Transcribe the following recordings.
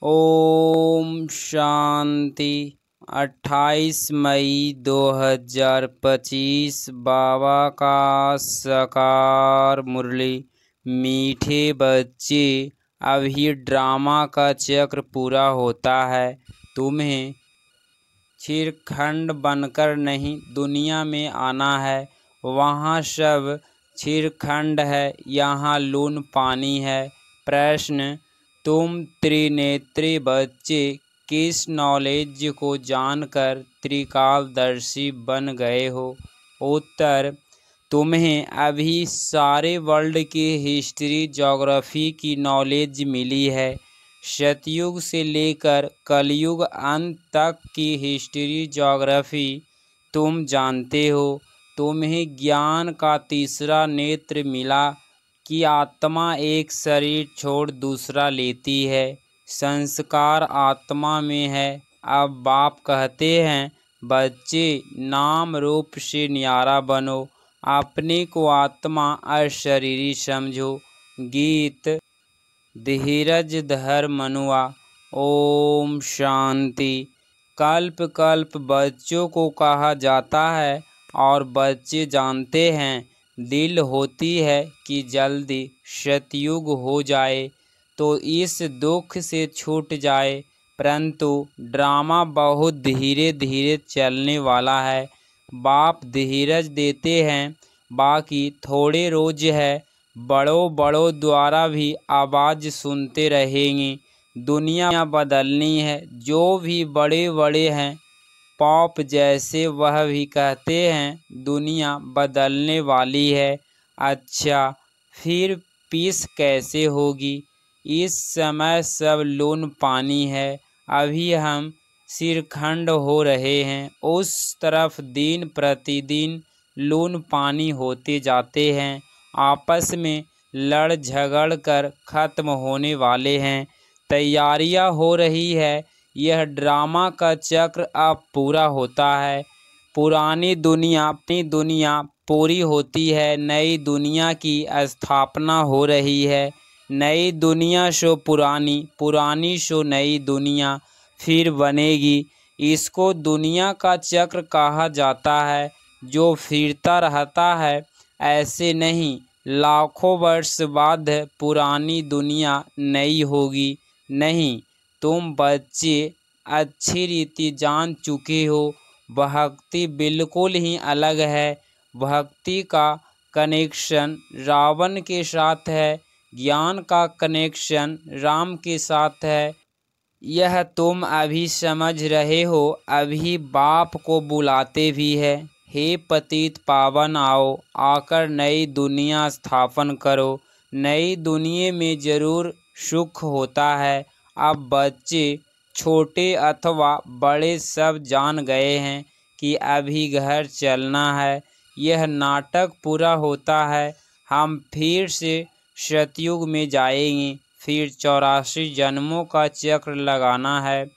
ओम शांति। 28 मई 2025 बाबा का साकार मुरली। मीठे बच्चे, अभी ड्रामा का चक्र पूरा होता है। तुम्हें चिरखंड बनकर नहीं दुनिया में आना है। वहाँ सब चिरखंड है, यहाँ लून पानी है। प्रश्न: तुम त्रिनेत्री बच्चे किस नॉलेज को जानकर त्रिकालदर्शी बन गए हो? उत्तर: तुम्हें अभी सारे वर्ल्ड की हिस्ट्री ज्योग्राफी की नॉलेज मिली है। सतयुग से लेकर कलयुग अंत तक की हिस्ट्री ज्योग्राफी तुम जानते हो। तुम्हें ज्ञान का तीसरा नेत्र मिला कि आत्मा एक शरीर छोड़ दूसरा लेती है। संस्कार आत्मा में है। अब बाप कहते हैं, बच्चे नाम रूप से न्यारा बनो, अपने को आत्मा अशरीरी समझो। गीत। धीरज धर मनुआ। ओम शांति। कल्प कल्प बच्चों को कहा जाता है और बच्चे जानते हैं। दिल होती है कि जल्दी सतयुग हो जाए तो इस दुख से छूट जाए, परंतु ड्रामा बहुत धीरे धीरे चलने वाला है। बाप धीरज देते हैं, बाकी थोड़े रोज है। बड़ों द्वारा भी आवाज़ सुनते रहेंगे। दुनिया बदलनी है। जो भी बड़े बड़े हैं पॉप जैसे, वह भी कहते हैं दुनिया बदलने वाली है। अच्छा, फिर पीस कैसे होगी? इस समय सब लून पानी है। अभी हम सिरखंड हो रहे हैं। उस तरफ दिन प्रतिदिन लून पानी होते जाते हैं। आपस में लड़ झगड़ कर खत्म होने वाले हैं। तैयारियां हो रही है। यह ड्रामा का चक्र अब पूरा होता है। पुरानी दुनिया अपनी दुनिया पूरी होती है, नई दुनिया की स्थापना हो रही है। नई दुनिया सो पुरानी, पुरानी सो नई दुनिया फिर बनेगी। इसको दुनिया का चक्र कहा जाता है, जो फिरता रहता है। ऐसे नहीं, लाखों वर्ष बाद पुरानी दुनिया नई होगी। नहीं, तुम बच्चे अच्छी रीति जान चुके हो, भक्ति बिल्कुल ही अलग है। भक्ति का कनेक्शन रावण के साथ है, ज्ञान का कनेक्शन राम के साथ है। यह तुम अभी समझ रहे हो। अभी बाप को बुलाते भी है, हे पतित पावन आओ, आकर नई दुनिया स्थापन करो। नई दुनिया में जरूर सुख होता है। अब बच्चे छोटे अथवा बड़े सब जान गए हैं कि अभी घर चलना है। यह नाटक पूरा होता है। हम फिर से सतयुग में जाएंगे। फिर 84 जन्मों का चक्र लगाना है।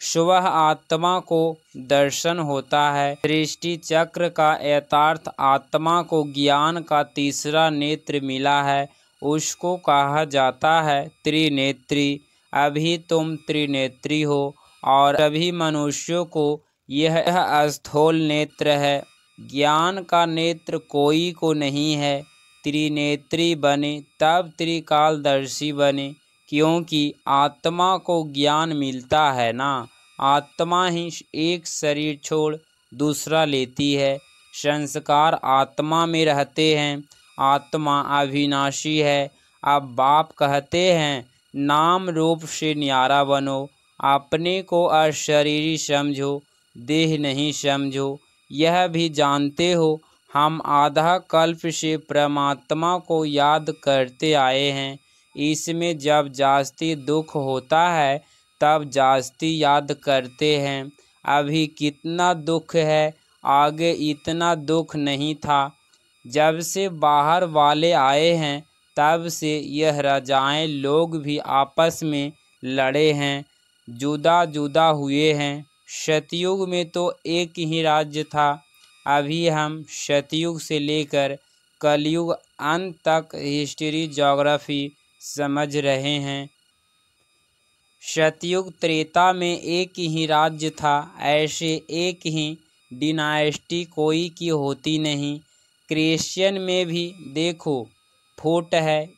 सुबह आत्मा को दर्शन होता है। सृष्टि चक्र का यथार्थ आत्मा को ज्ञान का तीसरा नेत्र मिला है। उसको कहा जाता है त्रिनेत्री। अभी तुम त्रिनेत्री हो और सभी मनुष्यों को यह स्थूल नेत्र है। ज्ञान का नेत्र कोई को नहीं है। त्रिनेत्री बने तब त्रिकालदर्शी बने, क्योंकि आत्मा को ज्ञान मिलता है ना। आत्मा ही एक शरीर छोड़ दूसरा लेती है। संस्कार आत्मा में रहते हैं। आत्मा अविनाशी है। अब बाप कहते हैं, नाम रूप से न्यारा बनो, अपने को अशरीरी समझो, देह नहीं समझो। यह भी जानते हो, हम आधा कल्प से परमात्मा को याद करते आए हैं। इसमें जब जास्ती दुख होता है तब जास्ती याद करते हैं। अभी कितना दुख है, आगे इतना दुख नहीं था। जब से बाहर वाले आए हैं तब से यह राजाएं लोग भी आपस में लड़े हैं, जुदा जुदा हुए हैं। सतयुग में तो एक ही राज्य था। अभी हम सतयुग से लेकर कलयुग अंत तक हिस्ट्री ज्योग्राफी समझ रहे हैं। सतयुग त्रेता में एक ही राज्य था, ऐसे एक ही डिनाइस्टी कोई की होती नहीं। क्रिश्चियन में भी देखो फूट है,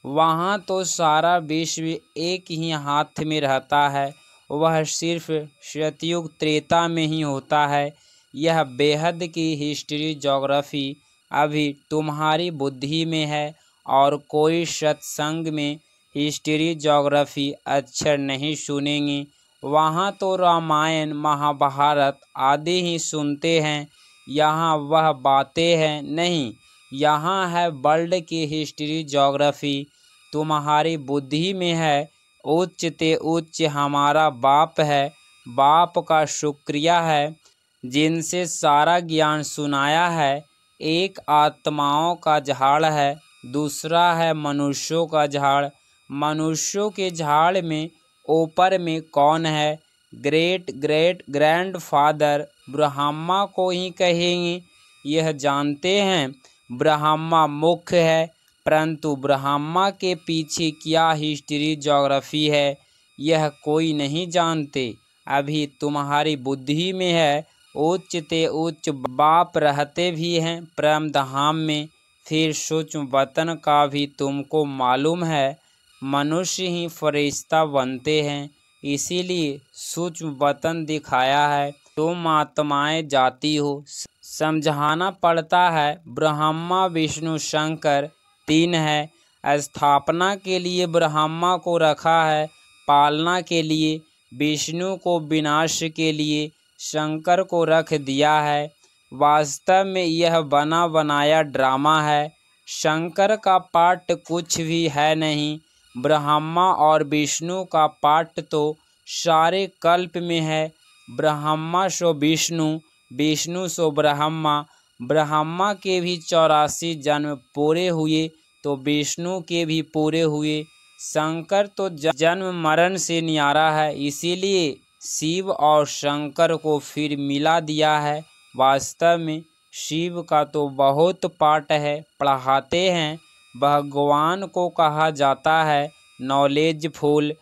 वहाँ तो सारा विश्व एक ही हाथ में रहता है, वह सिर्फ सतयुग त्रेता में ही होता है। यह बेहद की हिस्ट्री ज्योग्राफी अभी तुम्हारी बुद्धि में है, और कोई सत्संग में हिस्ट्री ज्योग्राफी अक्षर नहीं सुनेंगे। वहाँ तो रामायण महाभारत आदि ही सुनते हैं, यहाँ वह बातें हैं नहीं। यहाँ है वर्ल्ड की हिस्ट्री ज्योग्राफी, तुम्हारी बुद्धि में है। उच्च ते उच्च हमारा बाप है, बाप का शुक्रिया है जिनसे सारा ज्ञान सुनाया है। एक आत्माओं का झाड़ है, दूसरा है मनुष्यों का झाड़। मनुष्यों के झाड़ में ऊपर में कौन है? ग्रेट ग्रेट ग्रैंडफादर ब्रह्मा को ही कहेंगे। यह जानते हैं ब्रह्मा मुख्य है, परंतु ब्रह्मा के पीछे क्या हिस्ट्री ज्योग्राफी है यह कोई नहीं जानते। अभी तुम्हारी बुद्धि में है। उच्च ते उच्च बाप रहते भी हैं परम धाम में, फिर सूक्ष्म वतन का भी तुमको मालूम है। मनुष्य ही फरिश्ता बनते हैं, इसीलिए सूक्ष्म वतन दिखाया है। तुम आत्माएं जाती हो, समझाना पड़ता है। ब्रह्मा विष्णु शंकर तीन है। स्थापना के लिए ब्रह्मा को रखा है, पालना के लिए। विष्णु को विनाश के लिए शंकर को रख दिया है। वास्तव में यह बना बनाया ड्रामा है। शंकर का पाठ कुछ भी है नहीं। ब्रह्मा और विष्णु का पाठ तो सारे कल्प में है। ब्रह्मा सो विष्णु, विष्णु सो ब्रह्मा। ब्रह्मा के भी 84 जन्म पूरे हुए तो विष्णु के भी पूरे हुए। शंकर तो जन्म मरण से न्यारा है, इसीलिए शिव और शंकर को फिर मिला दिया है। वास्तव में शिव का तो बहुत पाठ है, पढ़ाते हैं। भगवान को कहा जाता है नॉलेजफुल।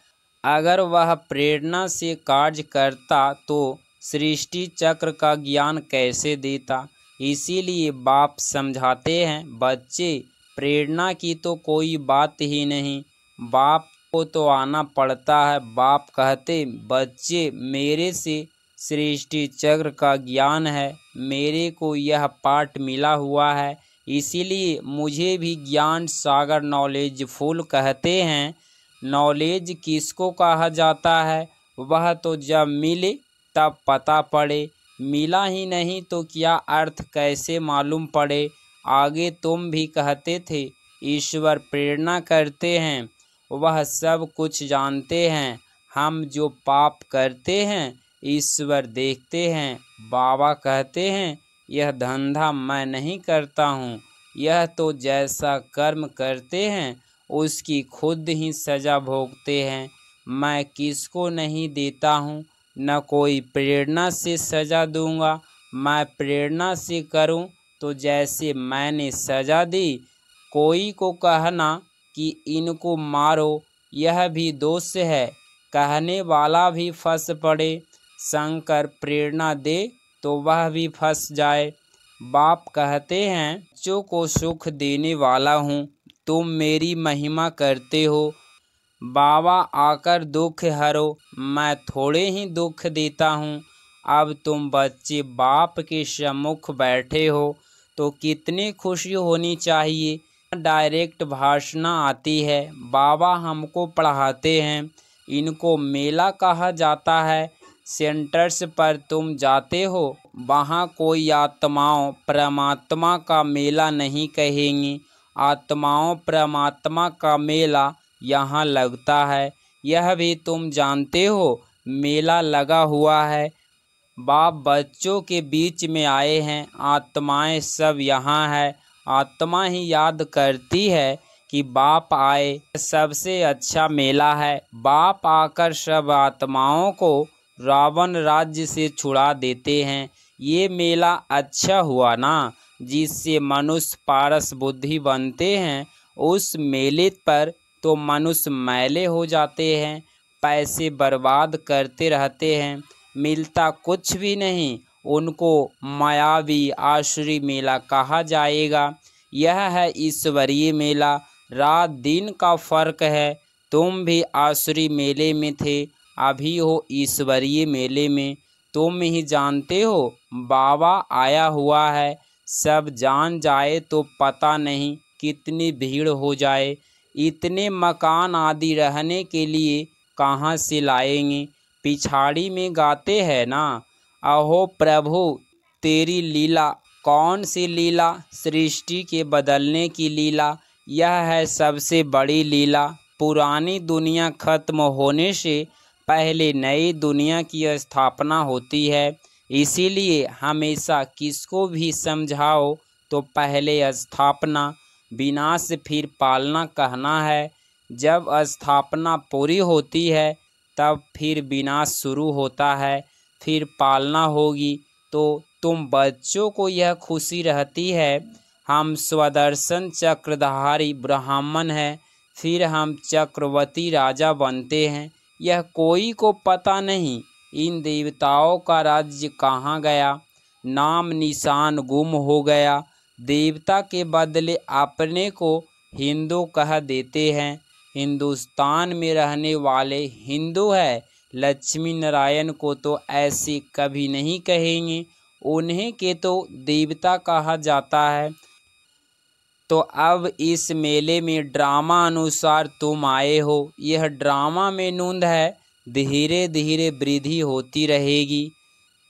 अगर वह प्रेरणा से कार्य करता तो सृष्टि चक्र का ज्ञान कैसे देता। इसीलिए बाप समझाते हैं, बच्चे प्रेरणा की तो कोई बात ही नहीं, बाप को तो आना पड़ता है। बाप कहते, बच्चे मेरे से सृष्टि चक्र का ज्ञान है, मेरे को यह पाठ मिला हुआ है, इसीलिए मुझे भी ज्ञान सागर नॉलेजफुल कहते हैं। नॉलेज किसको कहा जाता है? वह तो जब मिले तब पता पड़े, मिला ही नहीं तो क्या अर्थ कैसे मालूम पड़े। आगे तुम भी कहते थे ईश्वर प्रेरणा करते हैं, वह सब कुछ जानते हैं। हम जो पाप करते हैं ईश्वर देखते हैं। बाबा कहते हैं यह धंधा मैं नहीं करता हूँ, यह तो जैसा कर्म करते हैं उसकी खुद ही सज़ा भोगते हैं। मैं किसको नहीं देता हूँ, न कोई प्रेरणा से सज़ा दूंगा। मैं प्रेरणा से करूँ तो जैसे मैंने सज़ा दी, कोई को कहना कि इनको मारो यह भी दोष है, कहने वाला भी फंस पड़े। शंकर प्रेरणा दे तो वह भी फंस जाए। बाप कहते हैं बच्चों को सुख देने वाला हूँ, तुम मेरी महिमा करते हो। बाबा आकर दुख हरो, मैं थोड़े ही दुख देता हूँ। अब तुम बच्चे बाप के सम्मुख बैठे हो तो कितनी खुशी होनी चाहिए। डायरेक्ट भाषण आती है, बाबा हमको पढ़ाते हैं। इनको मेला कहा जाता है। सेंटर्स पर तुम जाते हो, वहाँ कोई आत्माओं परमात्मा का मेला नहीं कहेंगी। आत्माओं परमात्मा का मेला यहाँ लगता है, यह भी तुम जानते हो। मेला लगा हुआ है। बाप बच्चों के बीच में आए हैं, आत्माएं सब यहाँ है। आत्मा ही याद करती है कि बाप आए, सबसे अच्छा मेला है। बाप आकर सब आत्माओं को रावण राज्य से छुड़ा देते हैं। ये मेला अच्छा हुआ ना, जिससे मनुष्य पारस बुद्धि बनते हैं। उस मेले पर तो मनुष्य मैले हो जाते हैं। पैसे बर्बाद करते रहते हैं, मिलता कुछ भी नहीं, उनको मायावी आसुरी मेला कहा जाएगा। यह है ईश्वरीय मेला, रात दिन का फर्क है। तुम भी आसुरी मेले में थे, अभी हो ईश्वरीय मेले में। तुम ही जानते हो बाबा आया हुआ है, सब जान जाए तो पता नहीं कितनी भीड़ हो जाए। इतने मकान आदि रहने के लिए कहाँ से लाएंगे। पिछाड़ी में गाते हैं ना, अहो प्रभु तेरी लीला, कौन सी लीला, सृष्टि के बदलने की लीला, यह है सबसे बड़ी लीला। पुरानी दुनिया खत्म होने से पहले नई दुनिया की स्थापना होती है। इसीलिए हमेशा किसको भी समझाओ तो पहले स्थापना, विनाश फिर पालना कहना है। जब स्थापना पूरी होती है तब फिर विनाश शुरू होता है, फिर पालना होगी। तो तुम बच्चों को यह खुशी रहती है हम स्वदर्शन चक्रधारी ब्राह्मण हैं, फिर हम चक्रवर्ती राजा बनते हैं। यह कोई को पता नहीं इन देवताओं का राज्य कहाँ गया, नाम निशान गुम हो गया। देवता के बदले अपने को हिंदू कह देते हैं। हिंदुस्तान में रहने वाले हिंदू है, लक्ष्मी नारायण को तो ऐसे कभी नहीं कहेंगे, उन्हें के तो देवता कहा जाता है। तो अब इस मेले में ड्रामा अनुसार तुम आए हो, यह ड्रामा में नूंद है, धीरे धीरे वृद्धि होती रहेगी।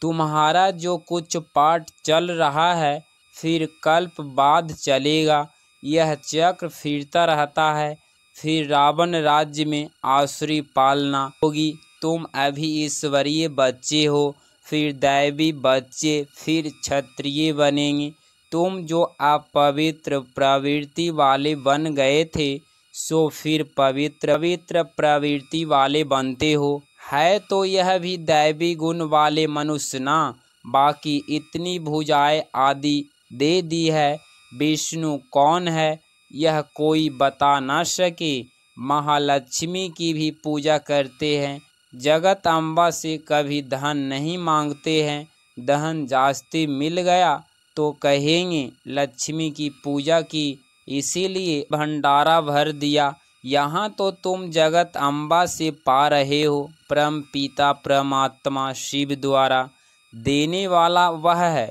तुम्हारा जो कुछ पाठ चल रहा है फिर कल्प बाद चलेगा। यह चक्र फिरता रहता है, फिर रावण राज्य में आसुरी पालना होगी। तुम अभी ईश्वरीय बच्चे हो, फिर दैवी बच्चे, फिर क्षत्रिय बनेंगे। तुम जो अपवित्र प्रवृत्ति वाले बन गए थे सो फिर पवित्र प्रवृत्ति वाले बनते हो। है तो यह भी दैवी गुण वाले मनुष्य ना, बाकी इतनी भुजाएं आदि दे दी है। विष्णु कौन है यह कोई बता न सके। महालक्ष्मी की भी पूजा करते हैं, जगत अम्बा से कभी धन नहीं मांगते हैं। धन जास्ती मिल गया तो कहेंगे लक्ष्मी की पूजा की, इसीलिए भंडारा भर दिया। यहाँ तो तुम जगत अम्बा से पा रहे हो, परम पिता परमात्मा शिव द्वारा देने वाला वह है।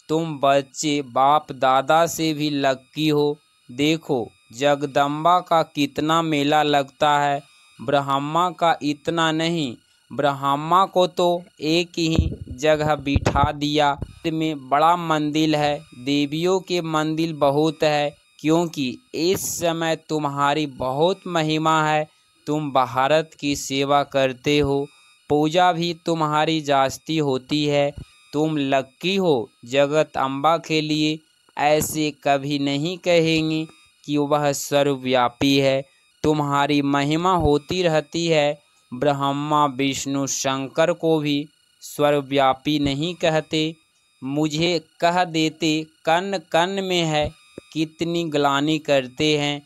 तुम बच्चे बाप दादा से भी लक्की हो। देखो जगदम्बा का कितना मेला लगता है, ब्रह्मा का इतना नहीं। ब्रह्मा को तो एक ही जगह बिठा दिया, में बड़ा मंदिर है, देवियों के मंदिर बहुत है, क्योंकि इस समय तुम्हारी बहुत महिमा है। तुम भारत की सेवा करते हो, पूजा भी तुम्हारी जास्ती होती है। तुम लक्की हो। जगत अम्बा के लिए ऐसे कभी नहीं कहेंगे कि वह सर्वव्यापी है। तुम्हारी महिमा होती रहती है। ब्रह्मा विष्णु शंकर को भी सर्वव्यापी नहीं कहते, मुझे कह देते कण कण में है। कितनी ग्लानि करते हैं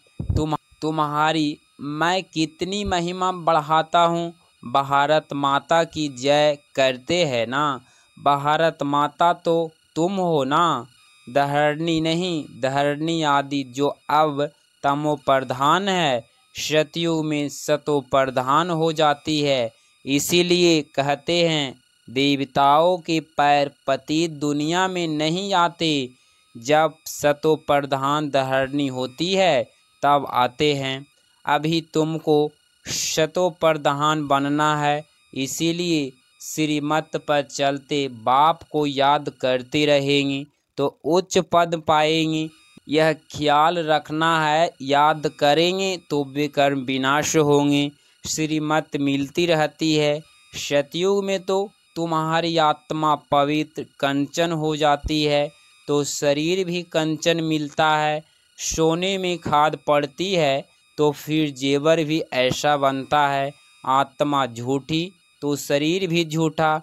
तुम्हारी मैं कितनी महिमा बढ़ाता हूँ। भारत माता की जय करते हैं ना, भारत माता तो तुम हो ना, धरणी नहीं। धरणी आदि जो अब तमो प्रधान है, सतयुग में सतो प्रधान हो जाती है। इसीलिए कहते हैं देवताओं के पैर पतित दुनिया में नहीं आते, जब सतो प्रधान धरणी होती है तब आते हैं। अभी तुमको शतो प्रधान बनना है, इसीलिए श्रीमत पर चलते बाप को याद करते रहेंगे तो उच्च पद पाएंगे। यह ख्याल रखना है, याद करेंगे तो विकर्म विनाश होंगे। श्रीमत मिलती रहती है। सतयुग में तो तुम्हारी आत्मा पवित्र कंचन हो जाती है तो शरीर भी कंचन मिलता है। सोने में खाद पड़ती है तो फिर जेवर भी ऐसा बनता है। आत्मा झूठी तो शरीर भी झूठा।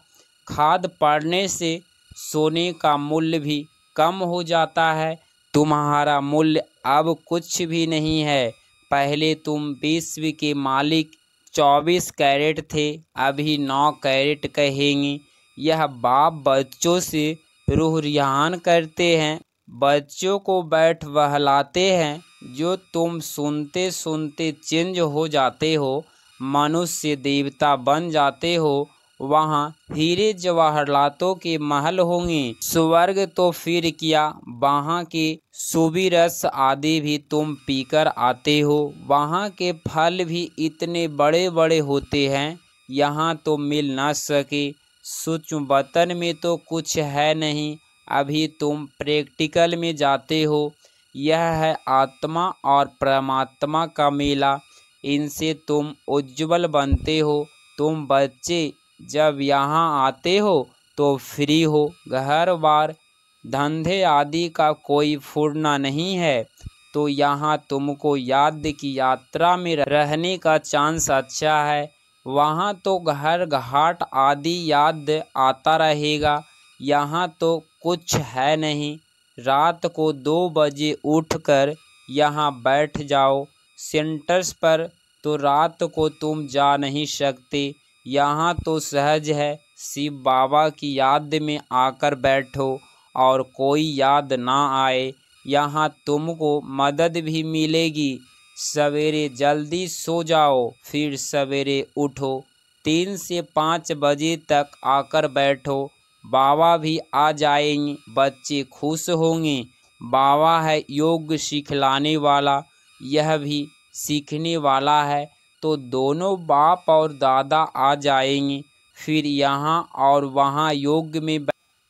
खाद पड़ने से सोने का मूल्य भी कम हो जाता है। तुम्हारा मूल्य अब कुछ भी नहीं है। पहले तुम विश्व के मालिक 24 कैरेट थे, अभी 9 कैरेट कहेंगे। यह बाप बच्चों से रूह रिहान करते हैं, बच्चों को बैठ बहलाते हैं, जो तुम सुनते सुनते चेंज हो जाते हो, मनुष्य देवता बन जाते हो। वहाँ हीरे जवाहरातों के महल होंगे, स्वर्ग तो फिर क्या, वहाँ के सुबी रस आदि भी तुम पीकर आते हो। वहाँ के फल भी इतने बड़े बड़े होते हैं, यहाँ तो मिल ना सके। सूक्ष्म वतन में तो कुछ है नहीं, अभी तुम प्रैक्टिकल में जाते हो। यह है आत्मा और परमात्मा का मेला, इनसे तुम उज्ज्वल बनते हो। तुम बच्चे जब यहाँ आते हो तो फ्री हो, घर बार धंधे आदि का कोई फुर्ना नहीं है, तो यहाँ तुमको याद की यात्रा में रहने का चांस अच्छा है। वहाँ तो घर घाट आदि याद आता रहेगा, यहाँ तो कुछ है नहीं। रात को 2 बजे उठकर यहाँ बैठ जाओ। सेंटर्स पर तो रात को तुम जा नहीं सकते, यहाँ तो सहज है, शिव बाबा की याद में आकर बैठो और कोई याद ना आए, यहाँ तुमको मदद भी मिलेगी। सवेरे जल्दी सो जाओ, फिर सवेरे उठो, 3 से 5 बजे तक आकर बैठो, बाबा भी आ जाएंगे, बच्चे खुश होंगे। बाबा है योग सिखलाने वाला, यह भी सीखने वाला है, तो दोनों बाप और दादा आ जाएंगे। फिर यहाँ और वहाँ योग में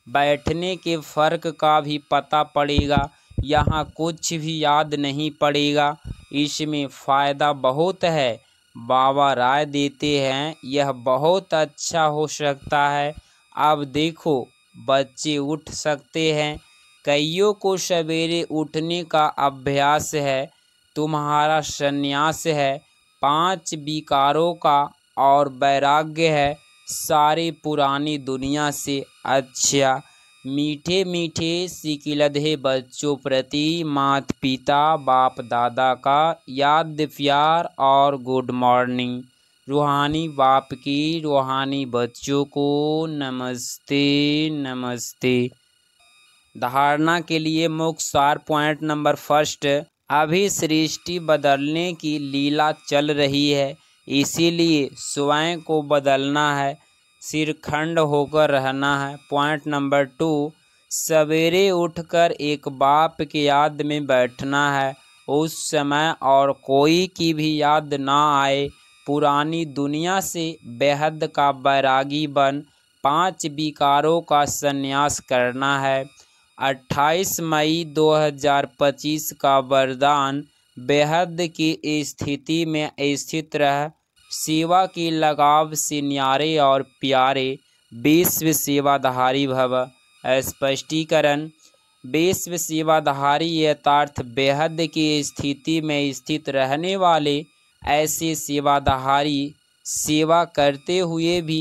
बैठने के फ़र्क का भी पता पड़ेगा। यहाँ कुछ भी याद नहीं पड़ेगा, इसमें फ़ायदा बहुत है। बाबा राय देते हैं, यह बहुत अच्छा हो सकता है। अब देखो, बच्चे उठ सकते हैं, कईयों को सवेरे उठने का अभ्यास है। तुम्हारा संन्यास है 5 विकारों का और वैराग्य है सारी पुरानी दुनिया से। अच्छा, मीठे मीठे सिकिलधे बच्चों प्रति माता पिता बाप दादा का याद प्यार और गुड मॉर्निंग। रूहानी बाप की रूहानी बच्चों को नमस्ते नमस्ते। धारणा के लिए मुख्य सार पॉइंट नंबर 1, अभी सृष्टि बदलने की लीला चल रही है, इसीलिए स्वयं को बदलना है, सिरखंड होकर रहना है। पॉइंट नंबर 2, सवेरे उठकर एक बाप की याद में बैठना है, उस समय और कोई की भी याद ना आए। पुरानी दुनिया से बेहद का बैरागी बन 5 विकारों का संन्यास करना है। 28 मई 2025 का वरदान, बेहद की स्थिति में स्थित रह, सेवा की लगाव से न्यारे और प्यारे, विश्व सेवाधारी भव। स्पष्टीकरण, विश्व सेवाधारी यथार्थ बेहद की स्थिति में स्थित रहने वाले ऐसे सेवाधारी सेवा करते हुए भी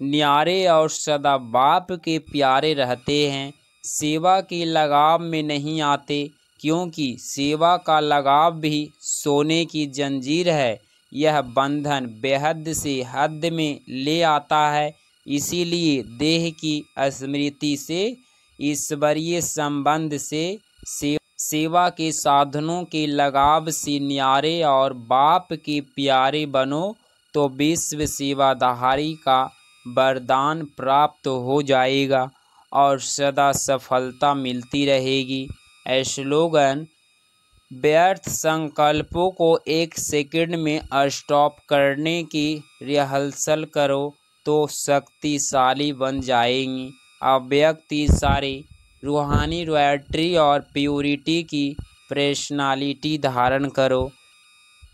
न्यारे और सदा बाप के प्यारे रहते हैं, सेवा की लगाव में नहीं आते, क्योंकि सेवा का लगाव भी सोने की जंजीर है, यह बंधन बेहद से हद में ले आता है। इसीलिए देह की स्मृति से, ईश्वरीय संबंध से, सेवा के साधनों के लगाव से न्यारे और बाप के प्यारे बनो, तो विश्व सेवाधारी का वरदान प्राप्त हो जाएगा और सदा सफलता मिलती रहेगी। स्लोगन, व्यर्थ संकल्पों को 1 सेकंड में स्टॉप करने की रिहर्सल करो तो शक्तिशाली बन जाएंगी। अव्यक्ति सारे रूहानी रॉयल्टी और प्योरिटी की पर्सनालिटी धारण करो।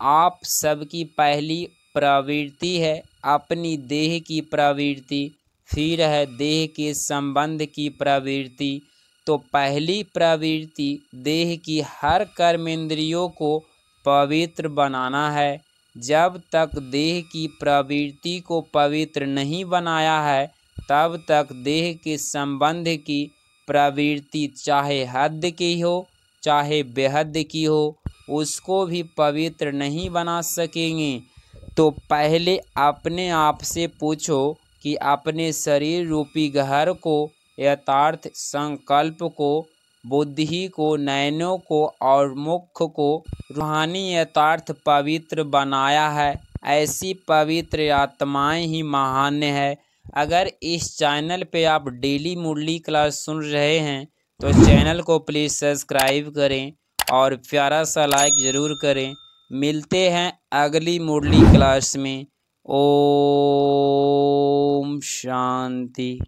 आप सबकी पहली प्रवृत्ति है अपनी देह की प्रवृत्ति, फिर है देह के संबंध की प्रवृत्ति। तो पहली प्रवृत्ति देह की हर कर्मेंद्रियों को पवित्र बनाना है। जब तक देह की प्रवृत्ति को पवित्र नहीं बनाया है, तब तक देह के संबंध की प्रवृत्ति चाहे हद की हो चाहे बेहद की हो, उसको भी पवित्र नहीं बना सकेंगे। तो पहले अपने आप से पूछो कि अपने शरीर रूपी घर को, यथार्थ संकल्प को, बुद्धि को, नयनों को और मुख को रूहानी यथार्थ पवित्र बनाया है। ऐसी पवित्र आत्माएं ही महान है। अगर इस चैनल पे आप डेली मुरली क्लास सुन रहे हैं तो चैनल को प्लीज़ सब्सक्राइब करें और प्यारा सा लाइक ज़रूर करें। मिलते हैं अगली मुरली क्लास में। ओम शांति।